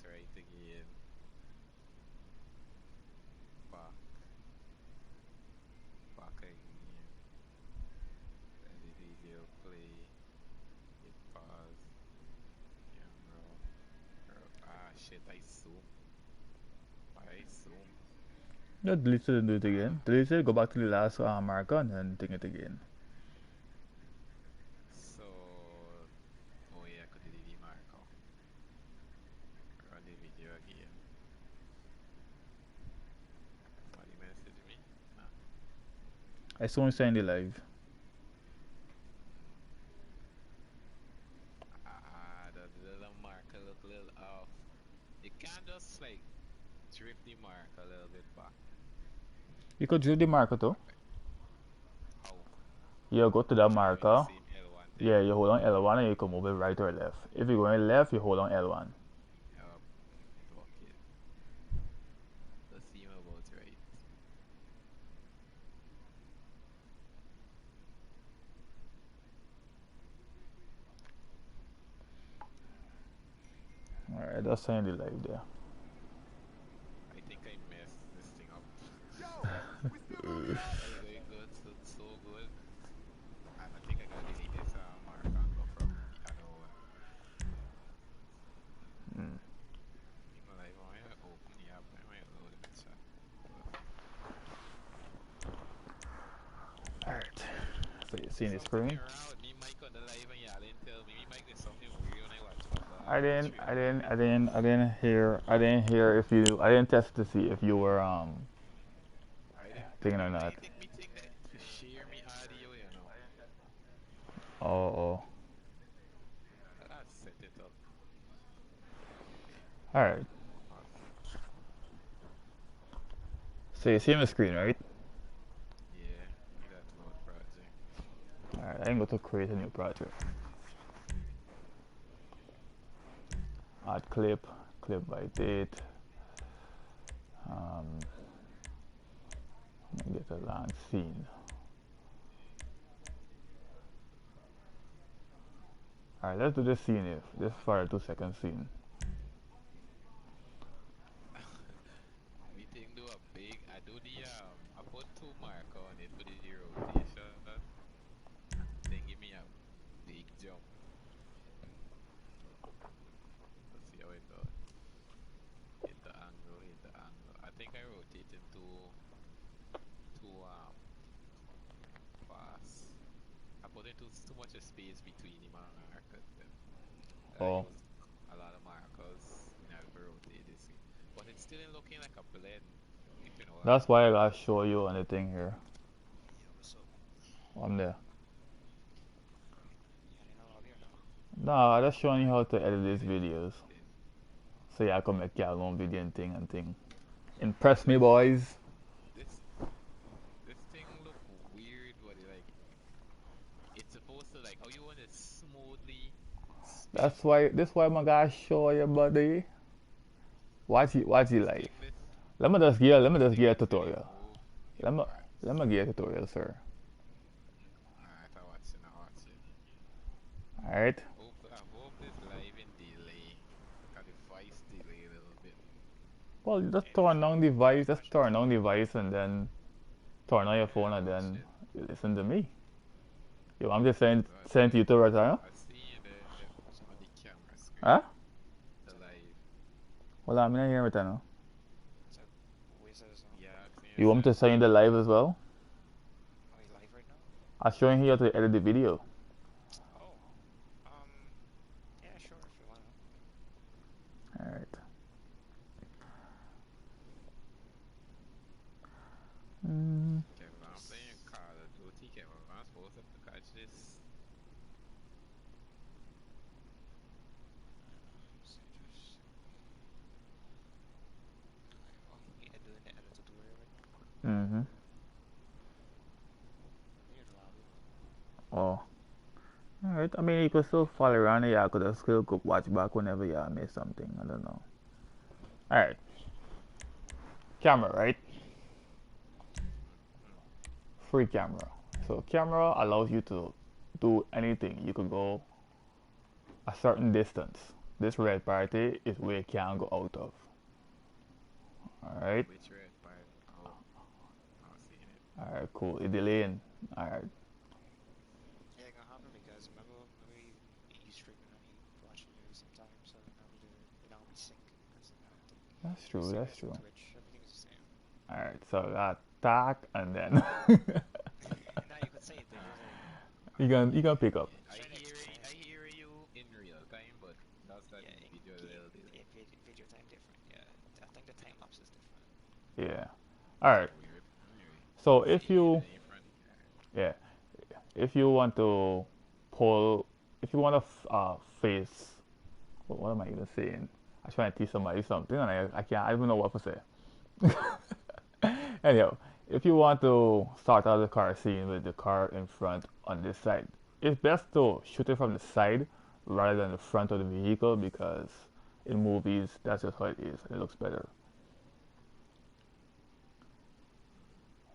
right again. Back, back again. Let the video play. Hit pause. Camera. Ah shit, I zoom. I zoom. Yeah, delete it and do it again. Delete it, go back to the last marker and then take it again. So, oh yeah, I could delete the marker. Run the video again. Somebody message me? Nah. I saw him saying the live. The little marker look a little off. You can't just like drift the mark a little bit back. You could drill the marker too. How? You go to that By doing the marker. same L1 thing. Yeah, you hold on L1 and you can move it right or left. If you're going left, you hold on L1. Fuck it. Let's see him about right. Alright, that's saying the live there. I think I messed this thing up. Yo, we still gonna be up? That's going good, so good. I think I gotta delete this mark and go from the other one. Mm. Even like when I open the app, I might load in the chat. Alright. So you see the Something screen? around with me mic on the live and y'all didn't tell me. Me mic did something weird when I watch back I didn't, straight I away. didn't, I didn't, I didn't hear, I didn't hear if you, I didn't test to see if you were thinking or I not. think me think that to share me audio, you know. Oh, oh. Let's set it up. All right. So you see my screen, right? Yeah, you got load project. All right. I'm going to create a new project. Add clip, clip by date. Um, get a long scene. All right. Let's do this scene. If this for a 2 second scene. Me think do a big. I do the I put two mark on it for the rotation, and then give me a big jump. Let's see how it does. Hit the angle, hit the angle. I think I rotate him too fast. I put in too much space between the markers. Them. I Oh, use a lot of markers in order to rotate this thing, but it's still looking like a blend. If you know what I that's mean. why I gotta show you on the thing here. Yeah, what's up? On there. You in the lobby or no? Nah, I'm just showing you how to edit these Edit videos. thing. So yeah, I can make your own video and thing. Impress me, boys. This this thing look weird, but it, like it's supposed to like how you want it smoothly spin. This why my guy show you, buddy. Watch it This live. thing this Let me this just thing give a this really tutorial. move your Let me parts. let me give a tutorial, sir. Alright, I watch it, I watch it. Alright? I hope this live in delay. Cause the voice delay a little bit. Well, just Edit turn it. on the device, just turn on the device and then turn on your Yeah, phone and oh then shit. you listen to me. Yo, I'm just saying So I saying to see you right now. I see you there on the camera screen. Huh? The live. Well, I'm not here with that now. What's up? Who is this? Yeah, I see You want me to yourself. say in the live as well? Are you live right now? I'm showing you how to edit the video. Oh, yeah, sure, if you wanna. Alright. Mm, Kevin, I'm playing Call of Duty. Kevin, I'm supposed to catch this. So just. Alright, well, yeah, doing the edit tutorial right now. mm-hmm. Near the lobby. Oh. Alright, I mean, you could still follow around it. Yeah, I could have still go watch back whenever you miss something. I don't know. Alright, camera, right? Mm-hmm. Free camera. So, camera allows you to do anything. You could go a certain distance. this red party is where you can't go out of. Alright? Which red part? Oh, I'm seeing it. Alright, cool. It's the lane. Alright. Yeah, it gonna happen because remember you streaming and you watching you sometimes, so now they don't be sync because I don't think That's you true, sync that's as true. Twitch. Everything is the same. Alright, so attack and then Now you could say it, but just like you can pick up. I try to hear explain. I hear you in real time, but that's an Yeah, individual little delay. video time different. Yeah, I think the time lapse is different. Yeah. Alright. So weird. Anyway, So see if me you in front. yeah, if you want to pull if you want to face what am I even saying? I trying to teach somebody something and I can't I don't know what to say. Anyhow, if you want to start out the car scene with the car in front on this side, it's best to shoot it from the side rather than the front of the vehicle because in movies that's just how it is. It looks better.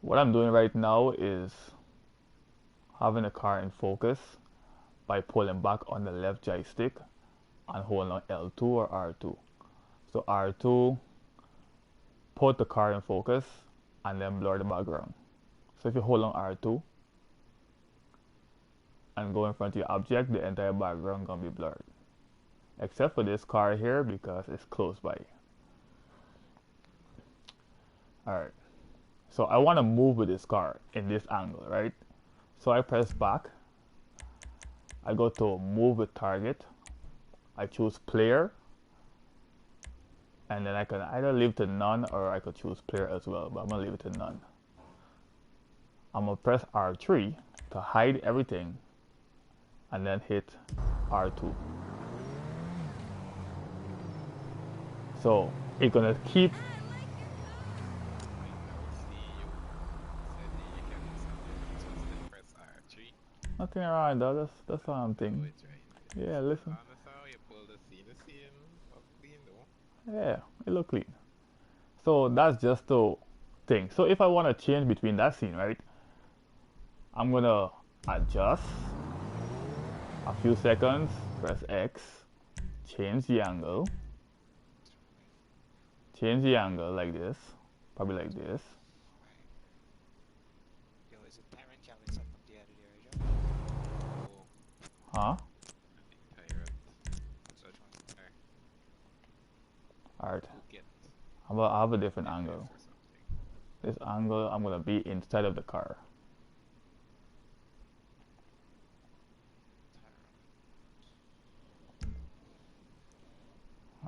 What I'm doing right now is having the car in focus by pulling back on the left joystick and holding on L2 or R2. So R2 put the car in focus and then blur the background. So if you hold on R2 and go in front of your object, the entire background gonna be blurred. Except for this car here because it's close by. Alright. So I wanna move with this car in this angle, right? So I press back. I go to move with target. I choose player. And then I can either leave it to none or I could choose player as well, but I'm gonna leave it to none. I'm gonna press R3 to hide everything and then hit R2. So it's gonna keep I now see you. Said you can just then press R3. nothing around that. That's what I'm Oh, thinking. it's right. Yeah, listen. Honest how you pull the scene. The scene up clean though. Yeah, it look clean. So that's just the thing. So if I wanna change between that scene, right? I'm gonna adjust a few seconds, press X, change the angle, like this, probably like this. Right. Yo, is it parent child is like up the other there, Joe? Oh, Huh? I think Tyrant. So which one's there? Alright, Phuket. I have a different FF angle. or something. This angle, I'm gonna be inside of the car.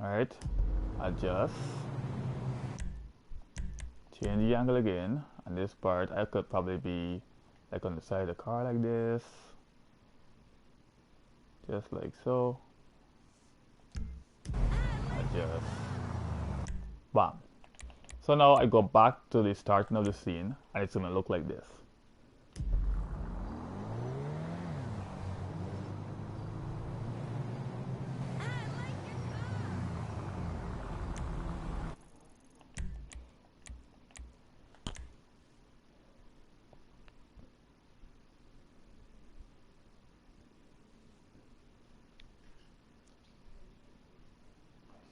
Alright, adjust, change the angle again, and this part I could probably be like on the side of the car like this, just like so. Adjust, bam. So now I go back to the starting of the scene and it's gonna look like this.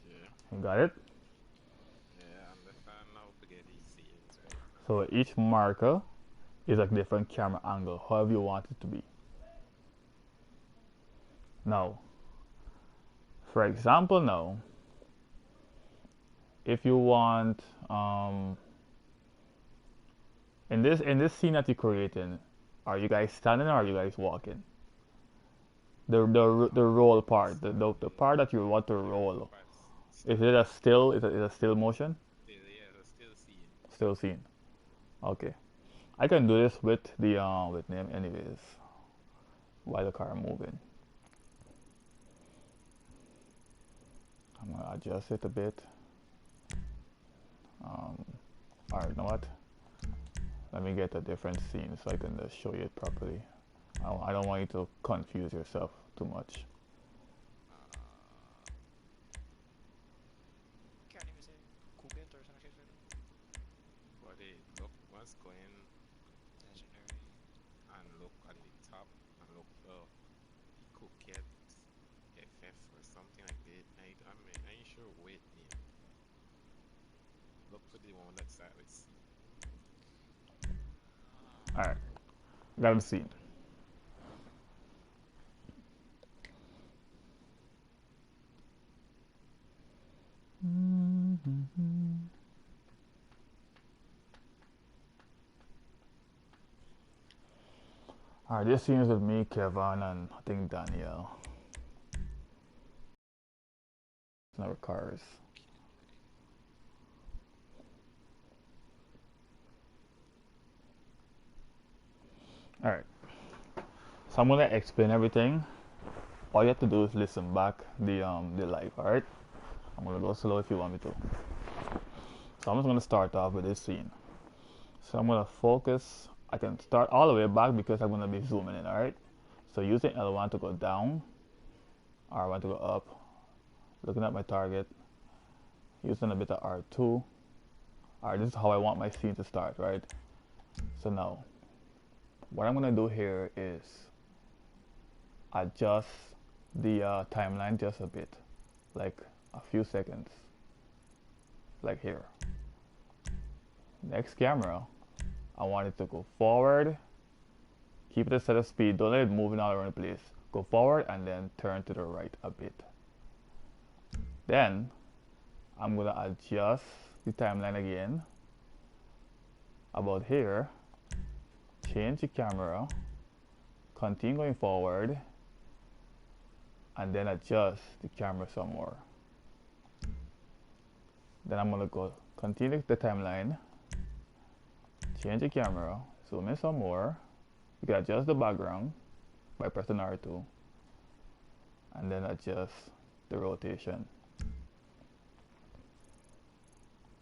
Yeah. You got it? Yeah, I understand how to get these scenes right now. So each marker is a different camera angle, however you want it to be. Now, for example, now, if you want, in this scene that you're creating, are you guys standing or are you guys walking? The roll part, the part that you want to roll, is it a still? Is it a still motion? Still, yeah, so still scene. Still scene. Okay, I can do this with the with name anyways, while the car moving. I'm gonna adjust it a bit. Alright, you know what? Let me get a different scene so I can just show you it properly. I don't want you to confuse yourself too much. Can't even say Kubit or something like that. But it look once going Legendary. and look at the top and look Phuket FF or something like that. I for the one that start with C. Alright, got him seen. Alright, this scene is with me, Kevin, and I think Danielle. It's never cars. Alright, so I'm gonna explain everything. All you have to do is listen back the live, alright? I'm gonna go slow if you want me to. So I'm just gonna start off with this scene. So I'm gonna focus. I can start all the way back because I'm gonna be zooming in, alright? So using L1 to go down, R1 to go up, looking at my target, using a bit of R2. Alright, this is how I want my scene to start, right? So now, what I'm gonna do here is adjust the timeline just a bit, like a few seconds, like here. Next camera, I want it to go forward, keep it at set of speed, don't let it moving all around the place. Go forward and then turn to the right a bit. Then I'm gonna adjust the timeline again about here, change the camera, continue going forward, and then adjust the camera some more. Then I'm gonna go continue the timeline, change the camera, zoom in some more. You can adjust the background by pressing R2, and then adjust the rotation.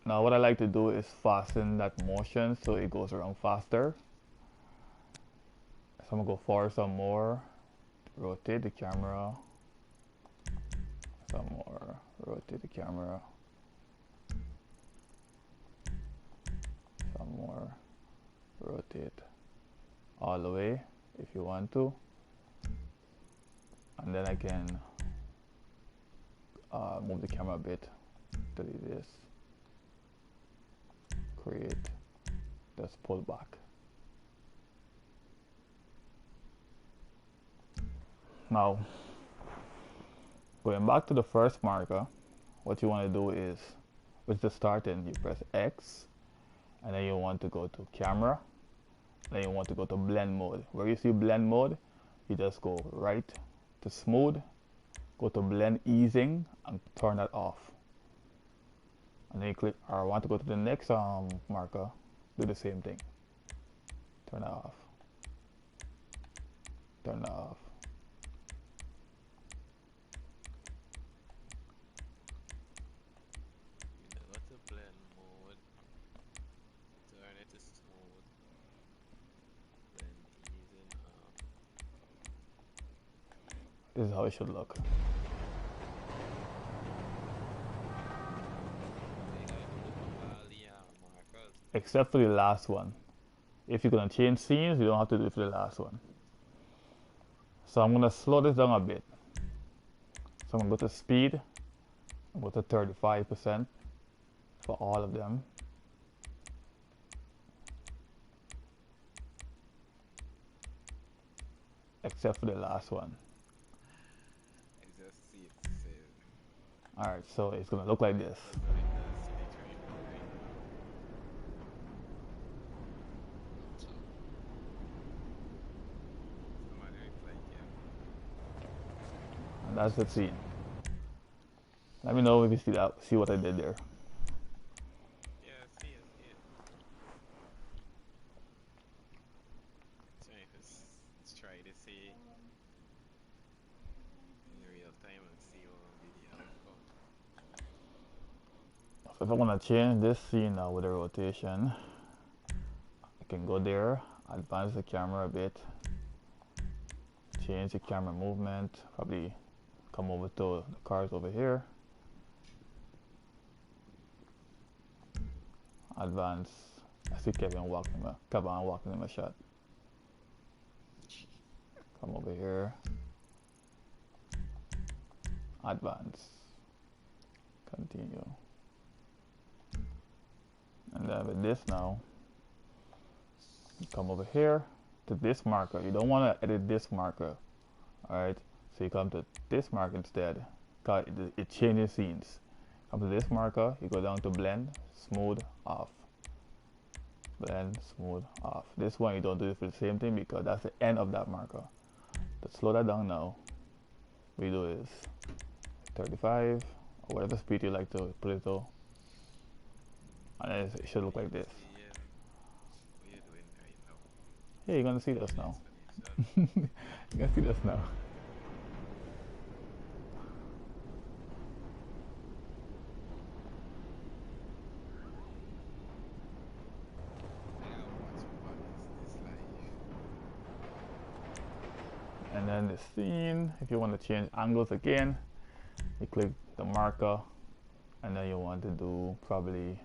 Now what I like to do is fasten that motion so it goes around faster. So I'm gonna go forward some more, rotate the camera, some more, rotate the camera, some more, rotate all the way if you want to, and then I can move the camera a bit, delete this, create, just pull back. Now, going back to the first marker, what you want to do is, with the starting, you press X, and then you want to go to camera, then you want to go to blend mode. Where you see blend mode, you just go right to smooth, go to blend easing, and turn that off. And then you click R1 to go to the next marker, do the same thing. Turn that off. Turn that off. Go to blend mode, turn it to smooth, blend easing off. This is how it should look. Except for the last one. If you're gonna change scenes, you don't have to do it for the last one. So I'm gonna slow this down a bit. So I'm gonna go to speed, I'm go to 35% for all of them. Except for the last one. I just see it save. Alright, so it's gonna look like this. That's what it does, CD25. Somebody reply, yeah. And that's the scene. Let me know if you see that, see what I did there. Yeah, see it, see it. Let's try to see in real time and see what will be the outcome. So if I want to change this scene now with the rotation, I can go there, advance the camera a bit, change the camera movement, probably come over to the cars over here, advance. I see Kevin walking in my shot. Come over here, advance, continue. done with this now, you come over here to this marker. You don't want to edit this marker. Alright, so you come to this marker instead. Cause it changes scenes. Come to this marker, you go down to blend, smooth, off. Blend, smooth, off. This one you don't do it for the same thing because that's the end of that marker. To slow that down now, we do is 35 or whatever speed you like to put it to. And then it should look like this. What you doing right now? Yeah, you're gonna see this now. You're gonna see this now. I gotta watch about this life. And then the scene, if you want to change angles again, you click the marker, and then you want to do probably,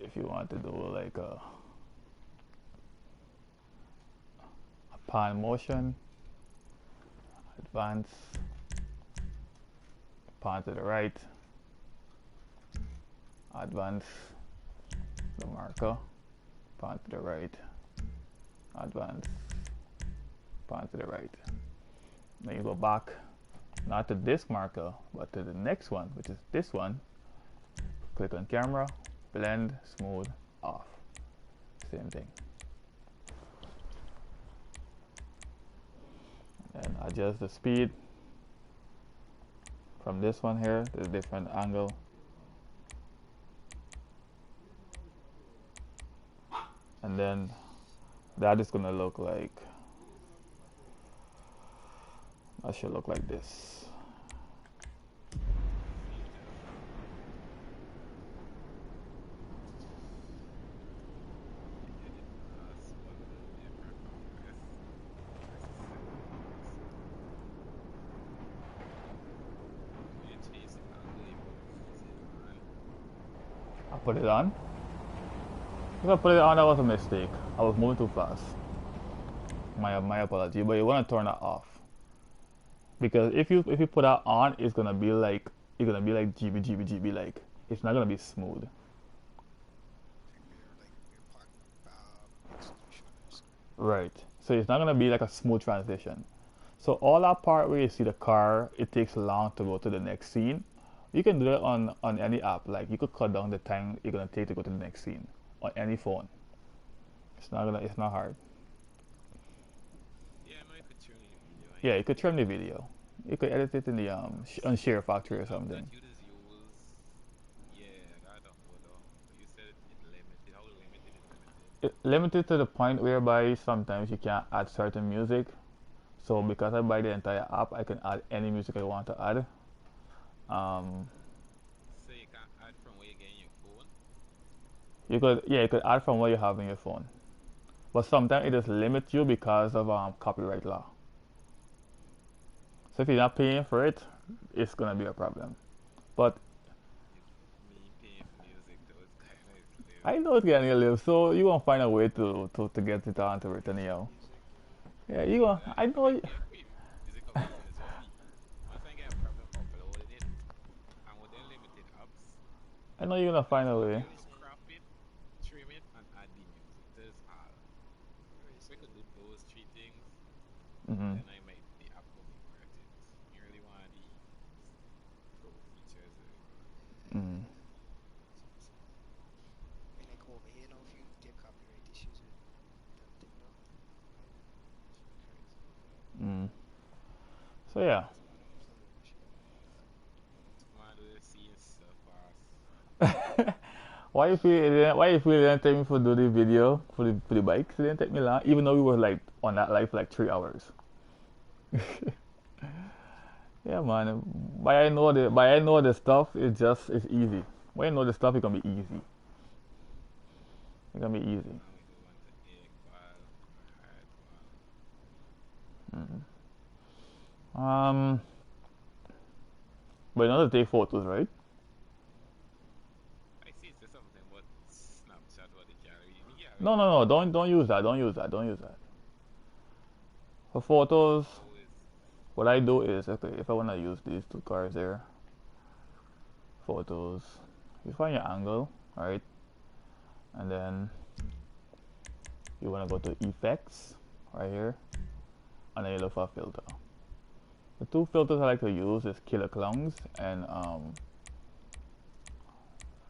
if you want to do like a pan motion, advance, pan to the right, advance the marker, pan to the right, advance, pan to the right. Then you go back, not to this marker, but to the next one, which is this one. Click on camera, blend, smooth, off. Same thing. And adjust the speed from this one here to a different angle. And then that is gonna look like, that should look like this. I put it on. If I put it on, that was a mistake. I was moving too fast. My apology, but you want to turn that off. Because if you put that on, it's gonna be like GB, like it's not gonna be smooth. Right. So it's not gonna be like a smooth transition. So all that part where you see the car, it takes long to go to the next scene. You can do it on any app. Like you could cut down the time you're gonna take to go to the next scene on any phone. It's not hard. Yeah, you could trim the video. You could edit it in the on Share Factory or something. It limited to the point whereby sometimes you can't add certain music. So because I buy the entire app, I can add any music I want to add. So you can add from where you get in your phone? You could add from what you have in your phone. But sometimes it just limits you because of copyright law. So if you're not paying for it, it's gonna be a problem. But Me paying for music though, it's kinda expensive. I know it's getting a little, so you gonna find a way to get it onto it anyhow. Yeah, you gonna. I know. Music uploading is a fee. Once I get a problem uploading it, and with the limited apps, I know you're gonna find a way. just crop it, trim it, and add the music. That's all. So we could do those three things, Mhm. then I might the app will be worth it. You really want the pro features. Mhm. I mean, like over here, you know, if you get copyright issues with that thing, though, Mhm. So yeah. Man, we're seeing so fast. Why you feel it didn't take me for do the video for the bikes? It didn't take me long, even though we were like on that live for like 3 hours. Yeah, man. By I know the stuff, it's easy. When I know the stuff, it can be easy. It can be easy. Now we go on to egg file or hard file. But you know to take photos, right? I see it's something about Snapchat what they carry. Me, yeah, No. Don't use that. Don't use that. Don't use that. For photos, always what I do is, okay, if I want to use these two cars there, photos, you find your angle, right? and then you want to go to effects right here, and then you look for a filter. The two filters I like to use is Killer Clowns and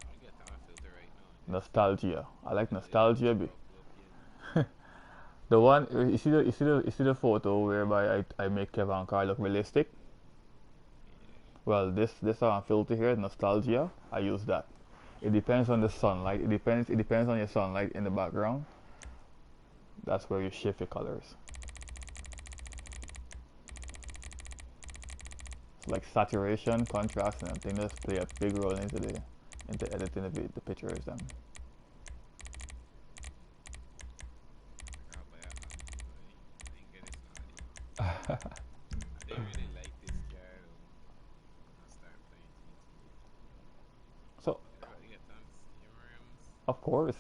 I get on a filter right now. Nostalgia. I like Nostalgia. Looking. The one you see the photo whereby I make Kevin Carr look realistic. Well, this filter here, Nostalgia, I use that. It depends on the sunlight. It depends on your sunlight in the background. That's where you shift your colors. It's like saturation, contrast, and I think that's play a big role into editing the pictures. Then. I got by I didn't get it started. I didn't really like this guy though. I started playing GTA. So, I get on steam rims. of course.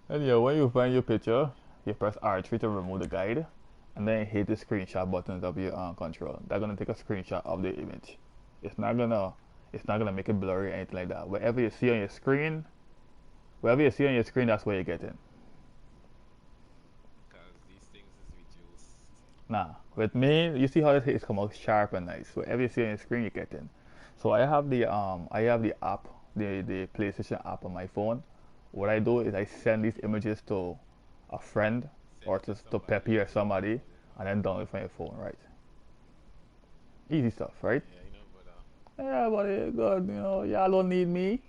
And yeah, when you find your picture, you press R3 to remove the guide, and then hit the screenshot button of your control. That's gonna take a screenshot of the image. It's not gonna make it blurry or anything like that. Wherever you see on your screen, that's where you're getting. Because these things is reduced. Nah, with me, you see how it's come out sharp and nice. Wherever you see on your screen, you're getting. So I have the app, the PlayStation app on my phone. What I do is I send these images to a friend or Send it to somebody Peppy or else. somebody, and then download it from your phone, right? Easy stuff, right? Yeah, you know, but Yeah, but God, y'all don't need me.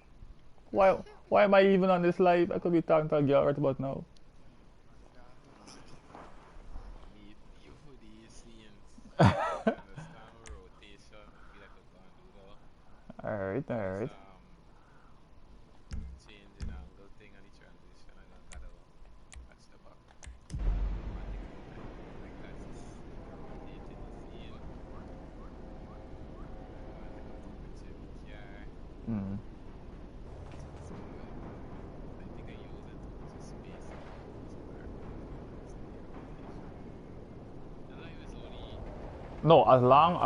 Why am I even on this live? I could be talking to a girl right about now. need you for these scenes. Understand rotation. Feel like I can't do that. Alright, This alright. changing angle thing and the transition. I don't gotta watch the back. Like that's rotating the scene. Picture the car. Mm. So I think I use it to space it out where and I was only No, as long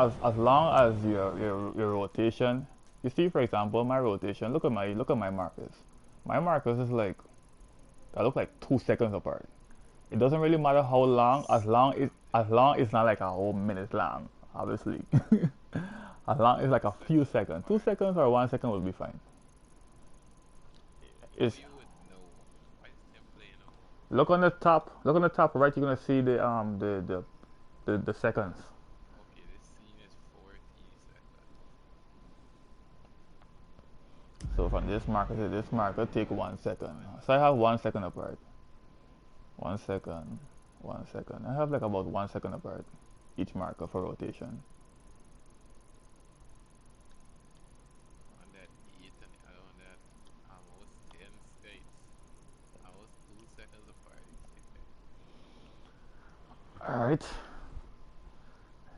as your rotation. You see, for example, my rotation. Look at my markers. My markers is like I look like 2 seconds apart. It doesn't really matter how long, as long it's not like a whole minute long, obviously. As long as like a few seconds, 2 seconds or 1 second will be fine. how It's you would know why is them playing out. look on the top right. You're gonna see the seconds. Okay, this scene is 40 seconds. So from this marker to this marker, take 1 second. So I have 1 second apart. 1 second, 1 second. I have like about 1 second apart each marker for rotation. On that 8 and the other one that almost 10 states. Almost 2 seconds apart. All right.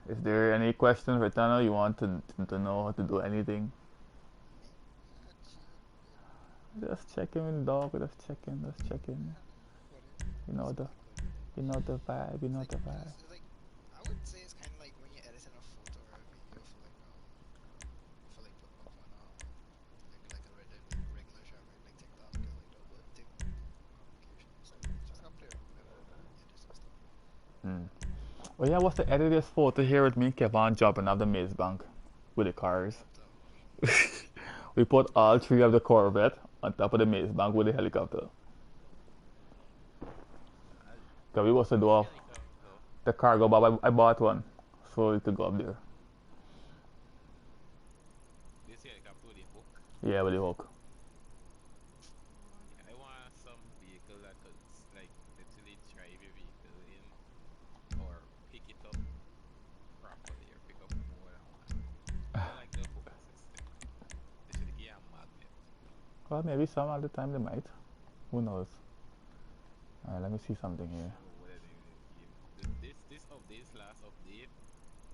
Is there any questions, Retano? You want to know how to do anything? Just checking, dog. Just checking. Just checking. You know the, you know the vibe. You know the vibe. It's like I would say it's kind of like when you're editing a photo or a video for like putting up on like a regular traffic like TikTok or like the what TikTok application. So just gotta play around with it and edit some stuff. Hmm. Oh yeah, what's the edit this photo here with me, Kevin, jumping off the maze bank with the cars. So We put all three of the Corvette on top of the maze bank with the helicopter. Cause we was to do off Helicopter. the cargo, but I bought one, so it could go up there. This helicopter with the hook. Yeah, with the hook. I want some vehicle that could like literally drive your vehicle in or pick it up properly or pick up more than one. I like the hook system. They should give a magnet. Well, maybe some at the time they might. Who knows? Alright, let me see something here. Oh, what are they gonna give? This update, this last update,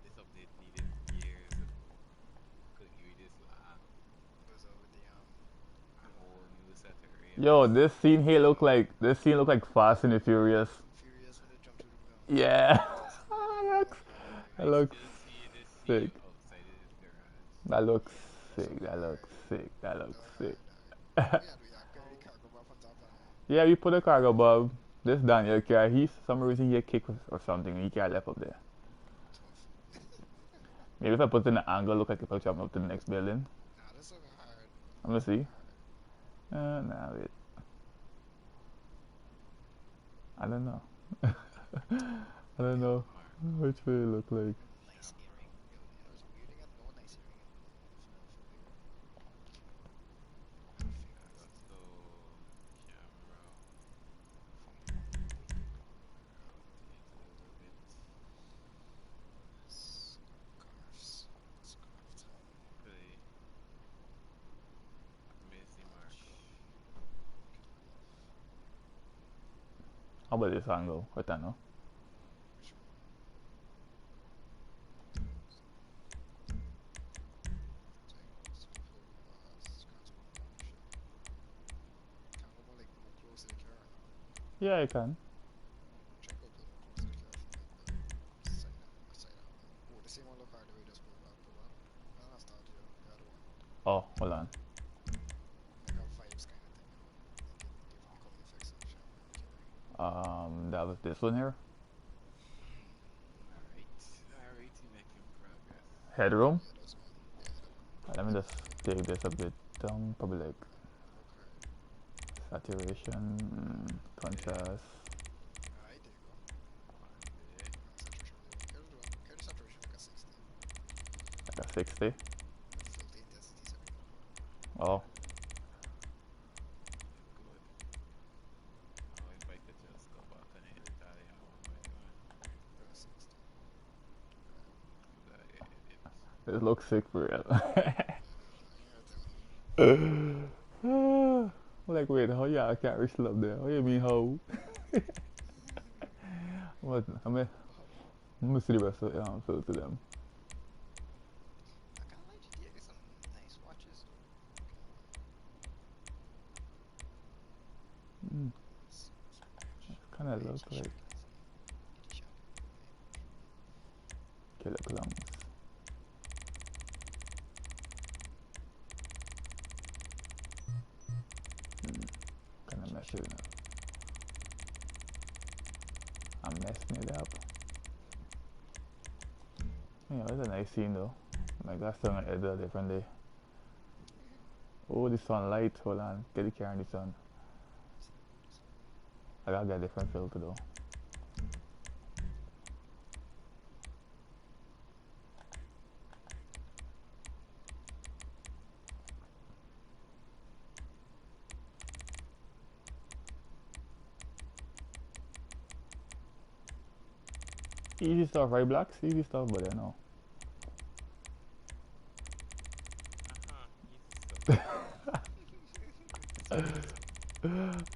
this update needed years. Could give you this goes over the whole new set of rails. Yo, this scene look like Fast and the Furious. Furious when they jump through the ground. Yeah. That looks I still see sick. the scene outside of this garage. That looks sick. That looks sick. That looks Oh, I sick. heard that. Yeah, do you carry the cargo bar on top of it? Yeah, we put a cargo above. This Daniel car, he's some reason he kick or something. He can't left up there. Tough. Maybe if I put it in an angle, look like if I jump up to the next building. Nah, that's looking hard. I'm gonna see. Hard. Nah, wait. I don't know. I don't know Mark. which way it look like. Nice earring. Yo, you know, it's weird. They got no nice earring in for weird. Half I got fingers. so camera Wait, rotate a little bit. scarves. Scarf tie. Play Messi Mark. Patch. Get my love. How about this angle? Right now. Which one? Take full transport partnership. Can I go more like more close to the car now? Yeah, I can. Check out the more close to the car from like the side out. Oh, the same one look hard the way just pull up. No, that's not you. The other one. Oh, hold on. Like a vibes kind of thing, you know. Give color effects and shit when carry. That was this one here. Alright, you making progress. Headroom. Yeah, those one. Yeah, that one. Let me just take this a bit down. Probably like That look hard. saturation, contrast. Alright, there you go. One day. Saturation really low. Carry the saturation like a 60. Like a 60. Filter intensity 70. Oh, Good. Now if I could just go back and edit Italian one by one. 60. Could I edit? this looks sick for real. Like, wait, how y'all carry slup there? What you mean, how? What? I'm gonna see the rest of it. So to them. I can't lie, GTA got some nice watches though. Mm, Some watch. kind of Yeah, look she like shocking, I see. Kitty shocking. killer clowns. Kind of messing it up. I'm messing it up. Yeah, it's a nice scene though. My God, still gonna edit a different day. Oh, the sunlight. Hold on. Get the camera in the sun. I gotta get a different filter though. Easy stuff, right, Blacks? Easy stuff, but I know. Easy stuff.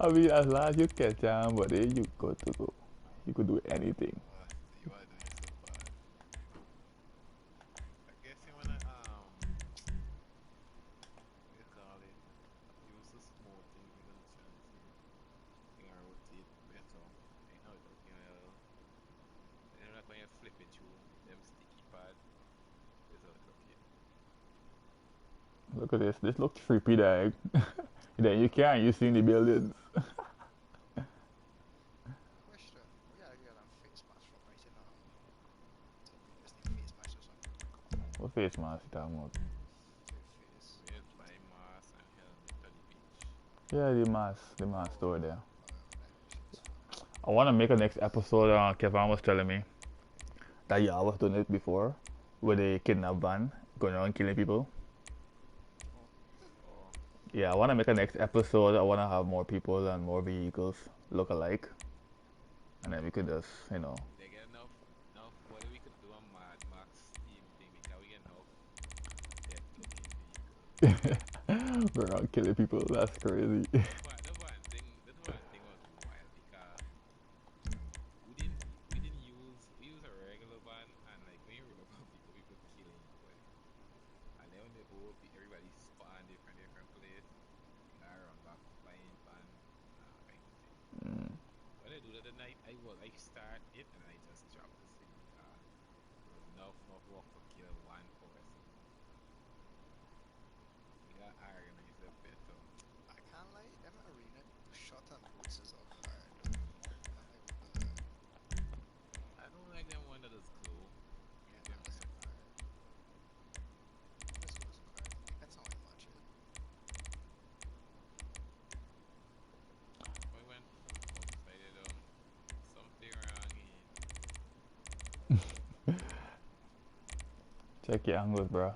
I mean, as long as you catch on, but you got to go. You could do anything. Oh, you are doing so bad. I guess you wanna what you call it? Use the small thing you're gonna try to thing and rotate better. I know it looking well. You know like when you flip it through them sticky pad, this how it looking. Look at this. This looks creepy, dog. Then you can't. You see in the buildings. Question. We gotta get on face mask from right now. So we just need face mask or something. What face mask you talking about? For your face. We'll buy mask and helmet at the beach. Yeah, the mask store there. That shit is fun. I want to make a next episode. Kevin was telling me that y'all was doing it before with a kidnap van going around killing people. Or Yeah, I want to make a next episode. I want to have more people and more vehicles look alike. And then we could just, they get enough what we could do a Mad Max team thing because we get enough death looking vehicles. we're around killing people. That's crazy. But the one thing was wild because we use a regular van and like when you run up on people killing you well. And then when they all everybody spawn different place, I run back buying van kind of thing. Mm. When I do that at night, I start it and I just drop the thing because there was enough work to kill one person. You gotta organize it better. I Check your angles, bro.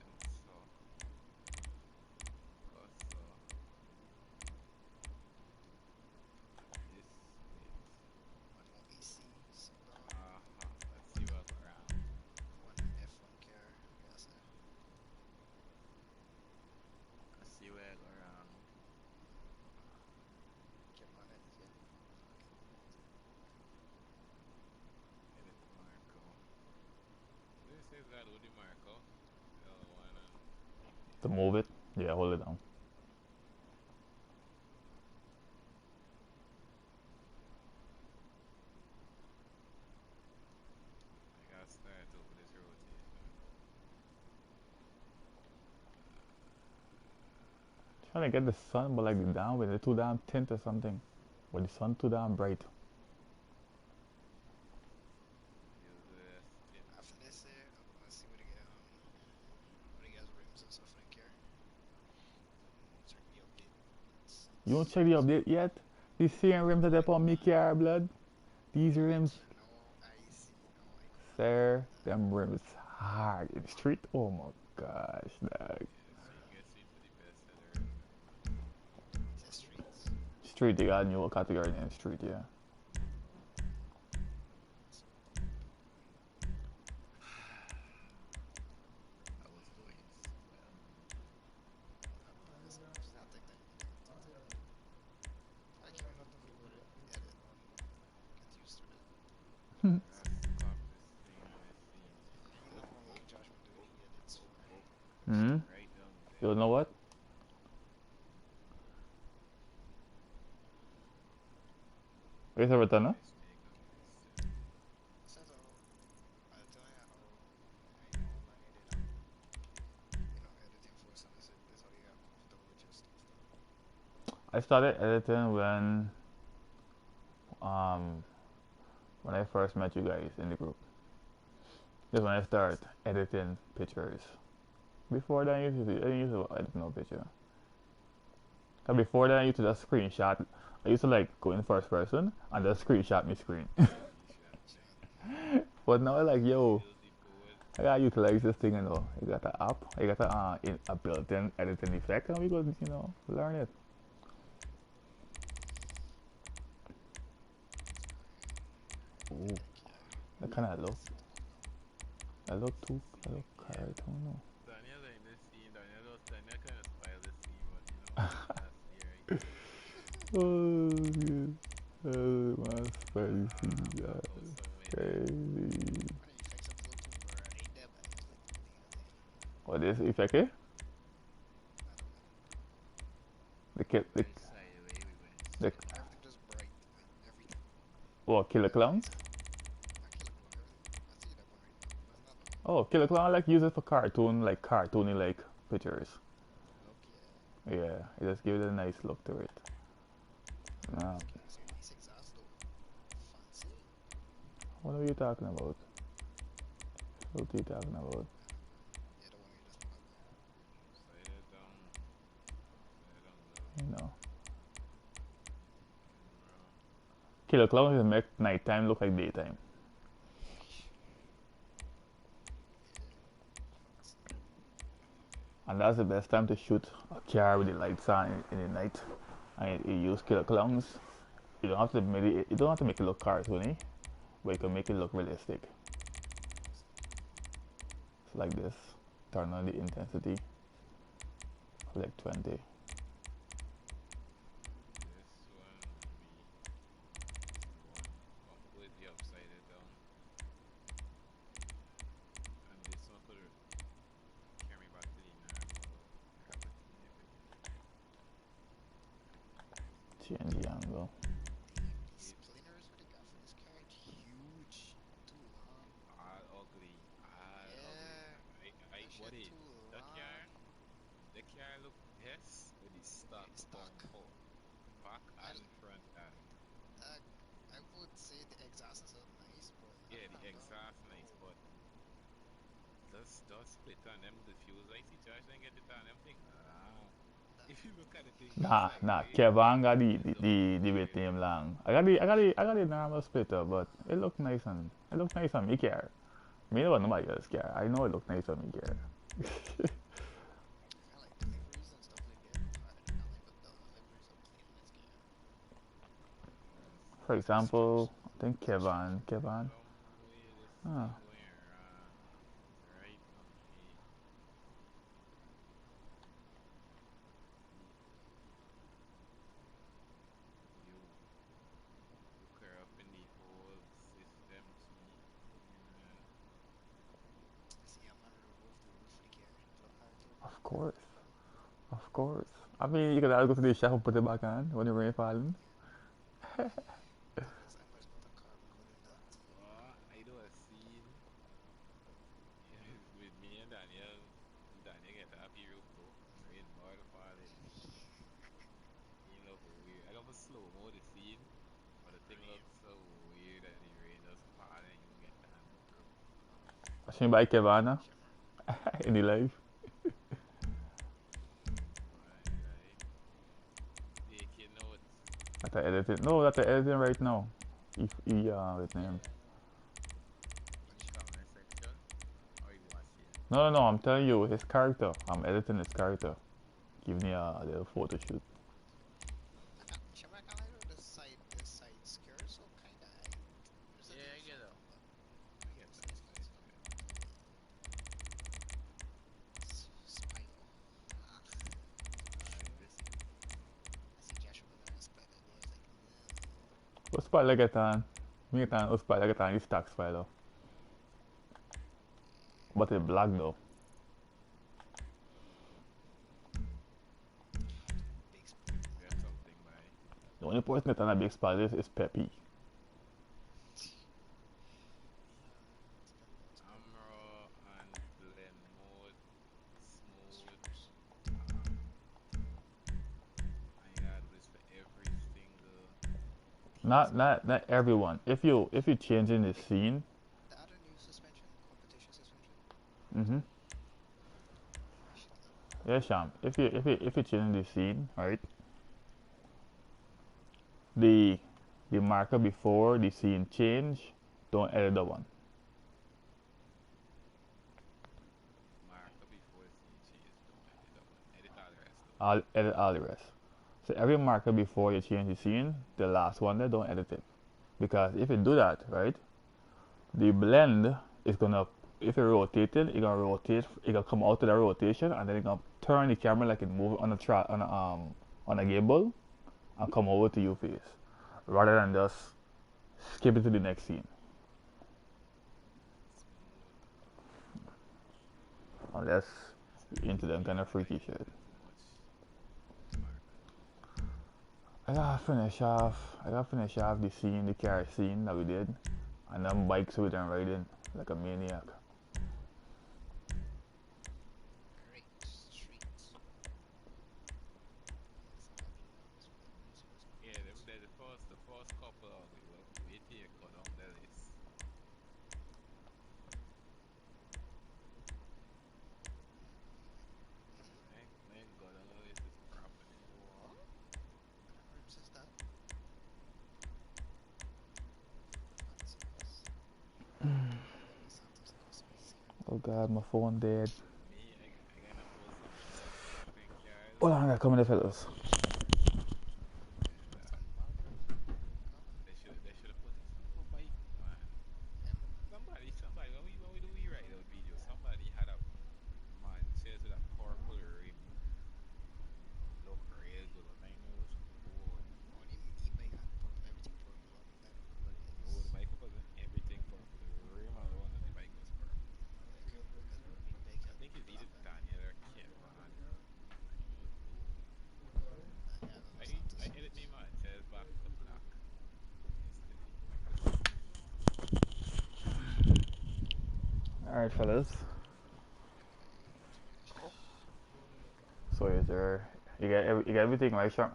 And so, cause so, this is, One more AC, slow down. let's see what go around. One F1 car, yes, Let's see where go around. get on it, yeah. Edit Marco. This is that Udi Marco. L1 and To move it, yeah, hold it down. I gotta start over this rotation. Trying to get the sun, but like the down with it too damn tint or something. Or the sun too damn bright. Use this. After this, I'm gonna see what they got rims and stuff in the car. Check the update. You don't check the update yet? These same rims that they put on me car, blood. These rims, No, I see. No, I could sir, them rims hard in the street. Oh my gosh, dog. Get seen for the best seller. test streets. Street, they got a new category in street, yeah. I was doing well. It's not take that. I can't remember the word edit. Get used to it. Let's stop this thing and let's see. You know how long Josh been doing edits for? Hmm? Right down there. You know what? Where's everything, huh? Let's make up this. Says I'll tell you how I know how long I did editing for so this is how you got comfortable with your stuff. I started editing um when I first met you guys in the group. That's when I started editing pictures. Before that, I didn't used to edit no picture. 'Cause before that, I used to just screenshot. I used to like go in first person and just screenshot my screen. But now I like, yo, Build the board. I gotta utilize this thing, you know. You got an app, you got a built-in editing effect, and we go, learn it. Ooh, that kind of look. I look too. I look I don't know. Daniel in this scene, Daniel kind of spoiled the scene, but you know, last year, Oh, yeah. Oh, my spicy. so Crazy. When you fix up Bluetooth or ain't that bad, it's like the What is effect, eh? The kid, the, Which side way we went. the, everything just bright, like everything. what, Killer Clowns? I kill it with everything. I see that one right now. But it's not Oh, Killer Clown, like, use it for cartoon, like, cartoony, like, pictures. look, yeah. Yeah, it just gives it a nice look to it. Nah, So these exhausts though, fancy. what are you talking about? What are you talking about? Yeah, the one you just put up there. Slide it down. Slide it down low. You know. Camera. Killer Clowns will make nighttime look like daytime. And that's the best time to shoot a car with the lights on in the night. And you use Killer Clowns. You don't have to make it look cartoony, but you can make it look realistic. It's like this. Turn on the intensity. Like 20. This one will be completely upside it down. And this one could carry back to the normal gravity. Change the angle. These planers what they got for this car, huge, too long. All ugly. All Yeah, ugly. that shit What is too that long. car? The car look yes, but it's stock It's down stock. full. Back and front and I would say the exhaust is nice, but yeah, the I don't know. exhaust nice, but does split on them the fuel lights you charge and get it on them thing. If you look at the thing, Nah, Kevin got the weight name long. I got the normal splitter, but it look nice on me car. Me know what nobody else care. I know it look nice on me, care. I like deliveries and stuff like that. I do not like the deliveries of cleanliness game. For example, Stress. I think Kevin. Some weirdest Ah, thing going on right now. You hook her up in the whole system. See, I'm gonna remove the roof flick here. Look hard too. of course, of course. I mean, you can always go to the shop and put it back on when the rain falling. Because I'm gonna put a carbon code in that. Oh, I do a scene with me and Daniel. Daniel get a happy roof too. Rain ball falling. You look weird. I got a slow mo the scene, but the thing looks so weird that the rain just falling. You get down the roof. I seen by Kevin Camera. in the live. Right. Taking notes. That I editing. No, that I editing right now. His name. In the comment section. Or you watching? No, I'm telling you, his character. I'm editing his character. Give me a little photo shoot. Shama, I can't lie, this side skirt so kinda aight. There's a Yeah, I leaf get on it. it, but I get it's that. nice, nice. Spino. Ah, This I see Joshua gonna split that day. I was like, What's spider get on? Me get on, spider get on, his stack spider. But it's black though. big split. we have something by The only person that on a big spider is Peppy. It's good. Amro and blend mode, smooth. Strippers. I gotta do this for every single. Not everyone. If you changing the scene, The other new suspension, competition suspension. mm-hmm. I should love. Yeah, Sham. If you changing the scene, right? The the marker before the scene change, don't edit the one. Marker before the scene change. Don't edit that one. Edit all the rest though. I'll edit all the rest. So every marker before you change the scene, the last one there, don't edit it. Because if you do that, right, the blend is gonna, if you rotate it, it's gonna rotate, it gonna come out of the rotation, and then it's gonna turn the camera like it move on a on a gimbal, and come over to your face, rather than just skip it to the next scene. Smooth. Unless you're into them kind of freaky Like shit. too much marker. I gotta finish off the scene, the car scene that we did, and them bikes we done riding like a maniac. Great street. Yeah, them there the first couple of we take go down the list. Right? Then go down the list is properly. What? What rhymes is that? Nonsense. Santos Cosmos. Oh god, my phone dead. Me, I gonna post something about pumping cars. Hold on, I got coming the fellas. And It's on Marvel. No? they should have put it some for bike, man. Somebody when we do we write out video, somebody had a man chase with a purple rim. Look real good. I know it's cool. Only me bike had purple, everything purple on it, not everybody Oh, else. the bike wasn't everything purple. The rim alone on the bike was purple. Like, every bike I had think it's black either on it. Daniel or Kevin. Yeah, those are I Santos. edit me man chase back to black yesterday. Alright, fellas. So is there, you get everything right, Sham?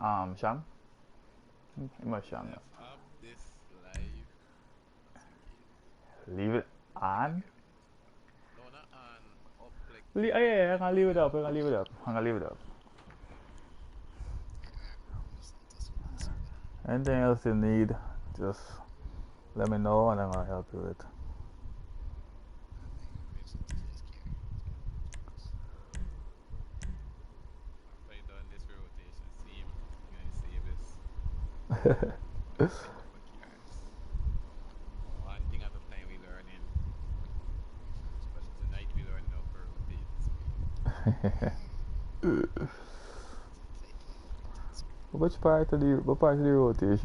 You must Sham, Let's up this live just in case. Leave it on? No, not on. Up like Oh, yeah, I'm gonna leave it up, I'm gonna leave it up. I'm gonna leave it up. I remove Santos with this already. Anything else you need, just let me know and I'm gonna help you with. Fuck yours. One thing at a time we learning. But tonight we learn how to rotate speed. Fatal rotating speed. Which part of the rotation